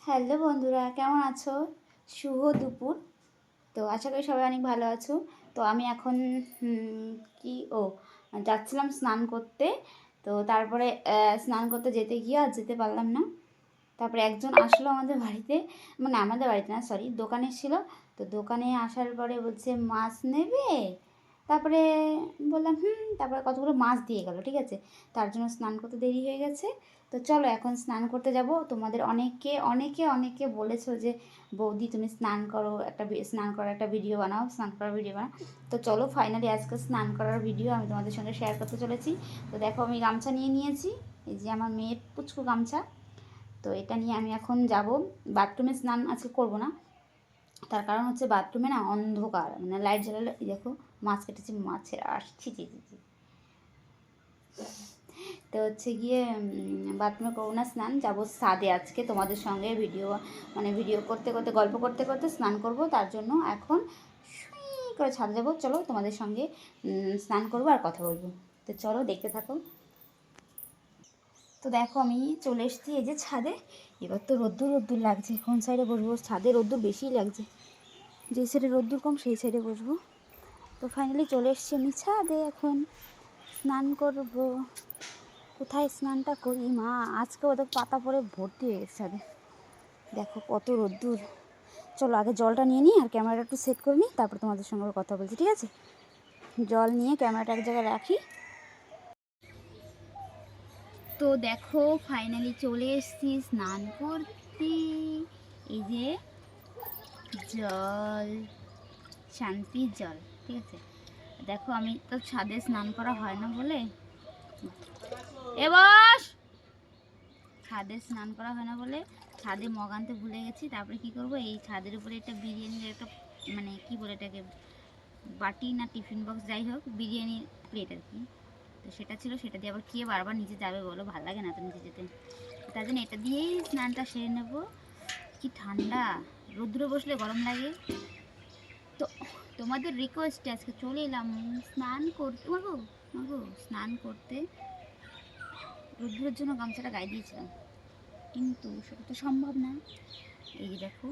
Hello বন্ধুরা, কেমন আছো? শুভ দুপুর। তো আশা করি সবাই অনেক ভালো আছো। তো আমি এখন কি যাচ্ছিলাম স্নান করতে। তো তারপরে স্নান করতে যেতে গিয়ে আর যেতে পারলাম না। তারপরে একজন আসলো আমাদের বাড়িতে, মানে আমাদের বাড়িতে না, সরি, দোকানে ছিল। তো দোকানে আসার পরে বলছে মাছ নেবে। তারপরে বললাম তারপরে কতগুলো মাছ দিয়ে গেল, ঠিক আছে। তার জন্য স্নান করতে দেরি হয়ে গেছে। তো চলো এখন স্নান করতে যাব। তোমাদের অনেকে অনেকে অনেকে বলেছো যে বৌদি তুমি স্নান করো, স্নান করার একটা ভিডিও বানাও, স্নান করার ভিডিও বানাও। তো চলো ফাইনালি আজকে স্নান করার ভিডিও আমি তোমাদের সঙ্গে শেয়ার করতে চলেছি। তো দেখো আমি গামছা নিয়ে নিয়েছি, এই যে আমার মেয়ের পুচকু গামছা। তো এটা নিয়ে আমি এখন যাব বাথরুমে। স্নান আজকে করবো না, তার কারণ হচ্ছে বাথরুমে না অন্ধকার, মানে লাইট জ্বালালে। দেখো মাছ কেটেছি, মাছের আসছি ছি ছি ছি। তো হচ্ছে গিয়ে বাথরুমে করবো না স্নান, যাবো ছাদে আজকে তোমাদের সঙ্গে ভিডিও করতে করতে, গল্প করতে করতে স্নান করব। তার জন্য এখন সুই করে ছাদে যাবো। চলো তোমাদের সঙ্গে স্নান করবো আর কথা বলবো। তো চলো দেখতে থাকো। তো দেখো আমি চলে এসেছি এই যে ছাদে। এবার তো রোদ্দুর রোদ্দুর লাগছে, কোন সাইডে বসবো? ছাদে রোদ্দুর বেশিই লাগছে, যে সাইডে রোদ্দুর কম সেই সাইডে বসবো। তো ফাইনালি চলে এসেছি আমি ছাদে, এখন স্নান করব। কোথায় স্নানটা করি মা? আজকে ওদের পাতা পরে ভর্তি হয়ে গেছে ছাদে, দেখো কত রোদ্দুর। চলো আগে জলটা নিয়ে নিই আর ক্যামেরাটা একটু সেট করে নিই, তারপর তোমাদের সঙ্গে কথা বলছি, ঠিক আছে? জল নিয়ে ক্যামেরাটা এক জায়গায় রাখি। তো দেখো ফাইনালি চলে এসেছি স্নান করতে। এই যে জল, শান্তির জল, ঠিক আছে। দেখো আমি তো ছাদে স্নান করা হয় না বলে, ছাদে স্নান করা হয় না বলে ছাদে মগ আনতে ভুলে গেছি। তারপরে কি করব, এই ছাদের উপরে একটা বিরিয়ানির একটা, মানে কি বলে এটাকে, বাটি না টিফিন বক্স, যাই হোক বিরিয়ানির প্লেট আর কি। তো সেটা ছিল, সেটা দিয়ে আবার কে বারবার নিচে যাবে বলো, ভালো লাগে না তো নিচে যেতে। তার জন্য এটা দিয়েই স্নানটা সেরে নেবো। কি ঠান্ডা, রোদ্রে বসলে গরম লাগে। তো তোমাদের রিকোয়েস্টে আজকে চলে এলাম স্নান করতে। মাগো স্নান করতে। রোদ্রের জন্য গামছাটা গায়ে দিয়েছিলাম, কিন্তু সেটা তো সম্ভব না। এই যে দেখো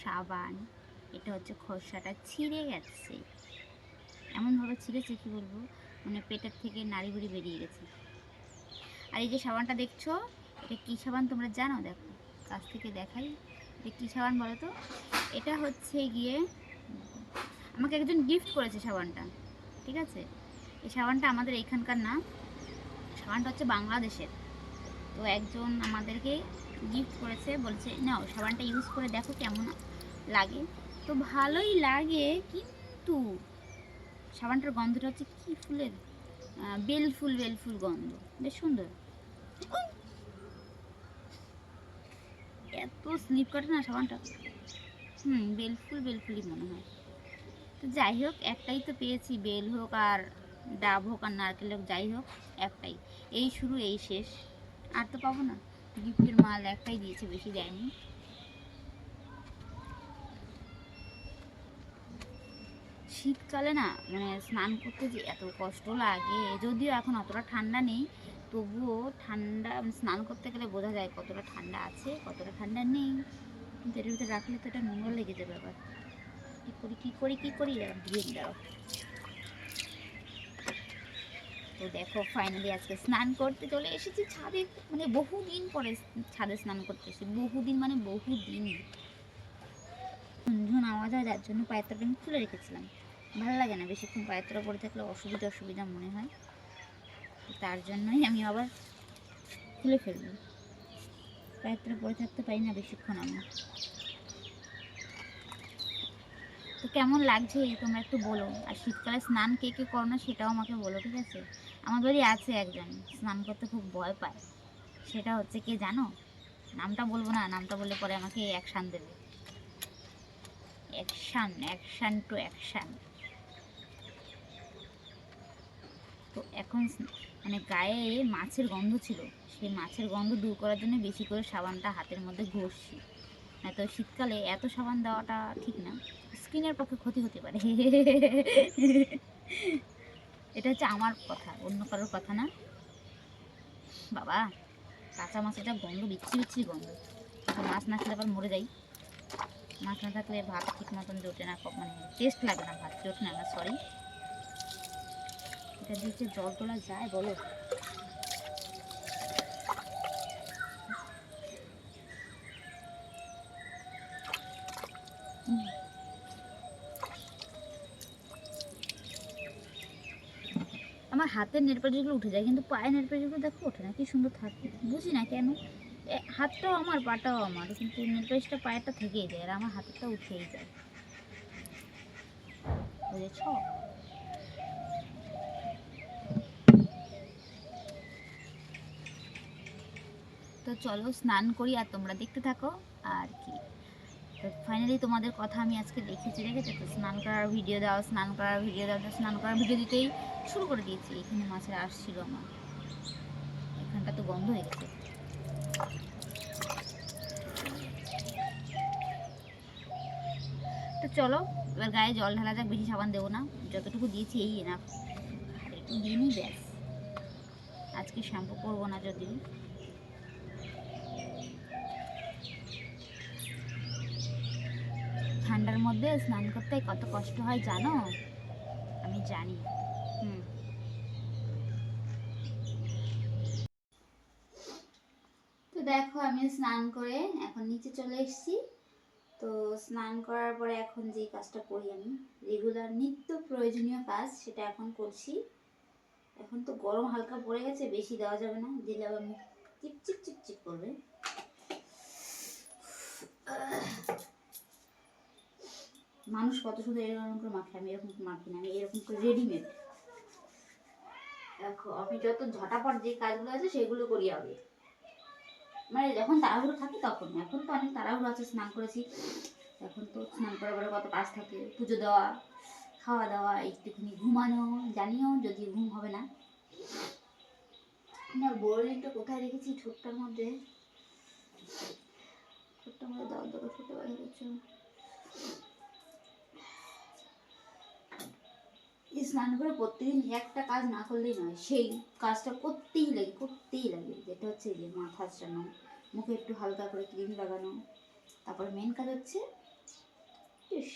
সাবান, এটা হচ্ছে খোসাটা ছিঁড়ে গেছে, এমনভাবে ছিঁড়েছে কি বলবো, মানে পেটের থেকে নাড়ি বুড়ি বেরিয়ে গেছে। আর এই যে সাবানটা দেখছো, এটা কী সাবান তোমরা জানো? দেখো কাছ থেকে দেখাই, এটা কী সাবান বলো তো? এটা হচ্ছে গিয়ে আমাকে একজন গিফট করেছে সাবানটা, ঠিক আছে। এই সাবানটা আমাদের এইখানকার না, সাবানটা হচ্ছে বাংলাদেশের। তো একজন আমাদেরকে গিফট করেছে, বলছে নাও সাবানটা ইউজ করে দেখো কেমন লাগে। তো ভালোই লাগে, কিন্তু সাবানটার গন্ধটা হচ্ছে কি ফুলের, বেলফুল বেলফুল গন্ধ, বেশ সুন্দর। এত স্লিপ কাটে না সাবানটা, বেলফুল বেলফুলই মনে হয়। তো যাই হোক, একটাই তো পেয়েছি, বেল হোক আর ডাব হোক আর নারকেল হোক, যাই হোক একটাই। এই শুরু এই শেষ, আর তো পাবো না। গিফটের মাল একটাই দিয়েছে, বেশি দেয়নি। শীতকালে না মানে স্নান করতে যে এত কষ্ট লাগে, যদিও এখন অতটা ঠান্ডা নেই, তবুও ঠান্ডা স্নান করতে গেলে বোঝা যায় কতটা ঠান্ডা আছে কতটা ঠান্ডা নেই। কিন্তু এটার ভিতরে রাখলে তো এটা নোংরা লেগে যাবে আবার। কী করি কী করি কী করি দিয়ে দাও। তো দেখো ফাইনালি আজকে স্নান করতে চলে এসেছি ছাদে, মানে বহুদিন পরে ছাদে স্নান করতে এসেছি, বহুদিন মানে বহুদিন। ঝুনঝুন আওয়াজ হয়, যার জন্য পায়ের তলাটা আমি খুলে রেখেছিলাম। ভালো লাগে না বেশিক্ষণ পায়ের তলা পড়ে থাকলে, অসুবিধা অসুবিধা মনে হয়। তার জন্যই আমি আবার খুলে ফেলবো, পায়ের তলা পড়ে থাকতে পারি না বেশিক্ষণ আমি। তো কেমন লাগছে তোমরা একটু বলো, আর শীতকালে স্নান কে কে করো না সেটাও আমাকে বলো, ঠিক আছে। আমার বাড়ি আছে একজন স্নান করতে খুব ভয় পায়, সেটা হচ্ছে কে জানো? নামটা বলবো না, নামটা বললে পরে আমাকে অ্যাকশান দেবে। Action, action two action. তো এখন মানে গায়ে মাছের গন্ধ ছিল, সেই মাছের গন্ধ দূর করার জন্য বেশি করে সাবানটা হাতের মধ্যে ঘষছি। না তো শীতকালে এত সাবান দেওয়াটা ঠিক না, স্কিনের পক্ষে ক্ষতি হতে পারে। এটা হচ্ছে আমার কথা, অন্য কারোর কথা না। বাবা কাঁচা মাছের যা গন্ধ, বিচ্ছি বিচ্ছি গন্ধ, মাছ না খেলে আবার মরে যাই। মাছ না থাকলে ভাত ঠিক মতন জোটে না, মানে টেস্ট লাগে না, ভাত জোটে না, সরি। এটা দিয়ে জল তোলা যায় বলো? আমার হাতের নেল পালিশগুলো উঠে যায়, কিন্তু পায়ের নেল পালিশগুলো দেখো ওঠে না, কি সুন্দর থাকে, বুঝি না কেন। হাতটাও আমার, পাটাও আমার, কিন্তু নেল পালিশটা পায়েরটা থেকেই যায়, আর আমার হাতেরটা উঠেই যায়, বুঝেছ? তো চলো স্নান করি আর তোমরা দেখতে থাকো আর কি। তো ফাইনালি তোমাদের কথা আমি আজকে দেখেছি, দেখেছো তো? স্নান করার ভিডিও দাও, স্নান করার ভিডিও দাও, তো স্নান করার ভিডিও দিতেই শুরু করে দিয়েছি। এখানে মাছের আসছিল আমার, এখানটা তো গন্ধ হয়ে গেছে। তো চলো এবার গায়ে জল ঢালা যাক, বেশি সাবান দেবো না, যতটুকু দিয়েছি এই এনাফ, আর একটু দিয়ে নিই ব্যাস। আজকে শ্যাম্পু করবো না যদিও। ঠান্ডার মধ্যে স্নান করতে কত কষ্ট হয় জানো? আমি জানি। তো দেখো আমি স্নান করে এখন নিচে চলে এসেছি। তো স্নান করার পরে এখন যে কাজটা করি আমি, রেগুলার নিত্য প্রয়োজনীয় কাজ, সেটা এখন করছি। এখন তো গরম হালকা পড়ে গেছে, বেশি দেওয়া যাবে না, দিলে আবার মুখ চিপচিপ চিপচিপ করবে। মানুষ কত সুন্দর এরকম করে মাখে, আমি এরকম মাখি না, আমি এরকম করে রেডিমেড। দেখো আমি যত ঝটাপট যে কাজগুলো আছে সেগুলো করি আগে, মানে যখন তাড়াহুড়ো থাকে তখন। এখন তো অনেক তাড়াহুড়ো আছে, স্নান করেছি, এখন তো স্নান করার পরে কত কাজ থাকে, পুজো দেওয়া, খাওয়া দাওয়া, একটুখানি ঘুমানো, জানিও যদি ঘুম হবে না। আমার বোরোলিনটা কোথায় রেখেছি? ঠোঁটটার মধ্যে, ঠোঁটটার মধ্যে দাও দাও, ঠোঁটে ব্যথা করছে। স্নান করে প্রত্যেকদিন একটা কাজ না করলেই নয়, সেই কাজটা করতেই লাগে, করতেই লাগে, যেটা হচ্ছে যে মাথা আঁচড়ানো, মুখে একটু হালকা করে ক্রিম লাগানো, তারপর মেন কাজ হচ্ছে ইস।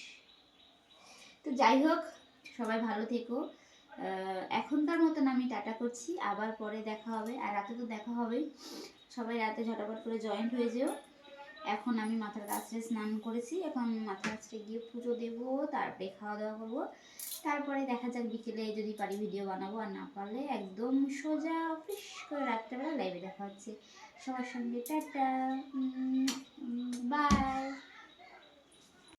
তো যাই হোক, সবাই ভালো থেকো। এখনকার মতন আমি টাটা করছি, আবার পরে দেখা হবে, আর রাতে তো দেখা হবেই। সবাই রাতে ঝটাপট করে জয়েন্ট হয়ে যেও। এখন আমি মাথার কাছে স্নান করেছি, এখন মাথার কাছে গিয়ে পুজো দেবো, তারপরে খাওয়া দাওয়া করবো, তারপরে দেখা যাক বিকেলে যদি পারি ভিডিও বানাবো, আর না পারলে একদম সোজা ফিস করে রাত্রেবেলা লাইভে দেখা হচ্ছে সবার সঙ্গে। টাটা।